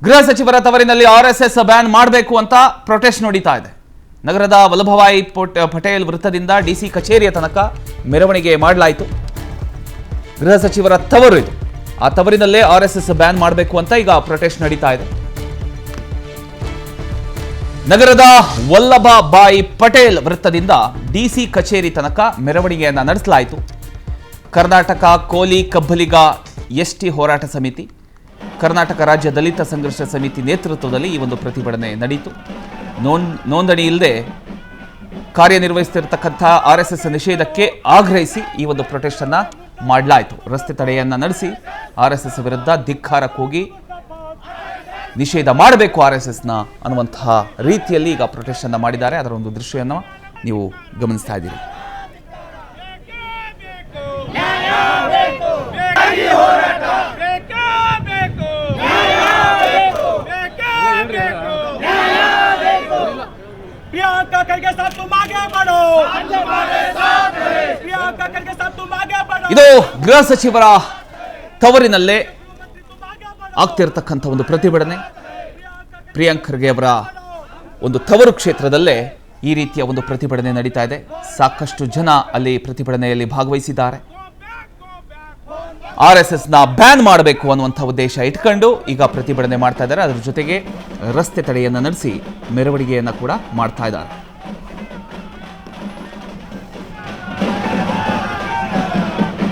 ಗೃಹ ಸಚಿವರ ತವರಿನಲ್ಲಿ RSS ban ಮಾಡಬೇಕು ಅಂತ ಪ್ರೊಟೆಸ್ಟ್ ನಡೀತಾ ಇದೆ. ನಗರದ ವಲ್ಲಭಭಾಯಿ ಪಟೇಲ್ ವೃತ್ತದಿಂದ ಡಿಸಿ ಕಚೇರಿಯ ತನಕ ಮೆರವಣಿಗೆ ಮಾಡಲಾಯಿತು. ಗೃಹ ಸಚಿವರ ತವರು ಇದು. ಆ ತವರಿನಲ್ಲೇ ಆರ್ಎಸ್ಎಸ್ ಬ್ಯಾನ್ ಮಾಡಬೇಕು ಅಂತ ಈಗ ಪ್ರೊಟೆಸ್ಟ್ ನಡೀತಾ ಇದೆ. ನಗರದ ವಲ್ಲಭಭಾಯಿ ಪಟೇಲ್ ವೃತ್ತದಿಂದ ಡಿಸಿ ಕಚೇರಿ ತನಕ ಮೆರವಣಿಗೆಯನ್ನ ನಡೆಸಲಾಯಿತು. ಕರ್ನಾಟಕ ಕೋಲಿ ಕಬ್ಬಲಿಗ ಎಸ್ಟಿ ಹೋರಾಟ ಸಮಿತಿ, ಕರ್ನಾಟಕ ರಾಜ್ಯ ದಲಿತ ಸಂಘರ್ಷ ಸಮಿತಿ ನೇತೃತ್ವದಲ್ಲಿ ಈ ಒಂದು ಪ್ರತಿಭಟನೆ ನಡೆಯಿತು. ನೋಂದಣಿ ಇಲ್ಲದೆ ಕಾರ್ಯನಿರ್ವಹಿಸುತ್ತಿರತಕ್ಕಂಥ ಆರ್ಎಸ್ಎಸ್ ನಿಷೇಧಕ್ಕೆ ಆಗ್ರಹಿಸಿ ಈ ಒಂದು ಪ್ರೊಟೆಸ್ಟ್ ಅನ್ನ ಮಾಡಲಾಯಿತು. ರಸ್ತೆ ತಡೆಯನ್ನ ನಡೆಸಿ ಆರ್ಎಸ್ಎಸ್ ವಿರುದ್ಧ ಧಿಕ್ಕಾರ ಕೂಗಿ ನಿಷೇಧ ಮಾಡಬೇಕು ಆರ್ಎಸ್ಎಸ್ನ ಅನ್ನುವಂತಹ ರೀತಿಯಲ್ಲಿ ಈಗ ಪ್ರೊಟೆಸ್ಟ್ ಅನ್ನ ಮಾಡಿದ್ದಾರೆ. ಅದರ ಒಂದು ದೃಶ್ಯವನ್ನು ನೀವು ಗಮನಿಸ್ತಾ ಇದ್ದೀರಿ. ಇದು ಗೃಹ ಸಚಿವರ ತವರಿನಲ್ಲೇ ಆಗ್ತಿರತಕ್ಕಂಥ ಒಂದು ಪ್ರತಿಭಟನೆ. ಪ್ರಿಯಾಂಕ್ ಖರ್ಗೆ ಅವರ ಒಂದು ತವರು ಕ್ಷೇತ್ರದಲ್ಲೇ ಈ ರೀತಿಯ ಒಂದು ಪ್ರತಿಭಟನೆ ನಡೀತಾ ಇದೆ. ಸಾಕಷ್ಟು ಜನ ಅಲ್ಲಿ ಪ್ರತಿಭಟನೆಯಲ್ಲಿ ಭಾಗವಹಿಸಿದ್ದಾರೆ. ಆರ್ಎಸ್ಎಸ್ನ ಬ್ಯಾನ್ ಮಾಡಬೇಕು ಅನ್ನುವಂಥ ಉದ್ದೇಶ ಇಟ್ಕೊಂಡು ಈಗ ಪ್ರತಿಭಟನೆ ಮಾಡ್ತಾ ಇದ್ದಾರೆ. ಅದರ ಜೊತೆಗೆ ರಸ್ತೆ ತಡೆಯನ್ನು ನಡೆಸಿ ಮೆರವಣಿಗೆಯನ್ನು ಕೂಡ ಮಾಡ್ತಾ ಇದ್ದಾರೆ.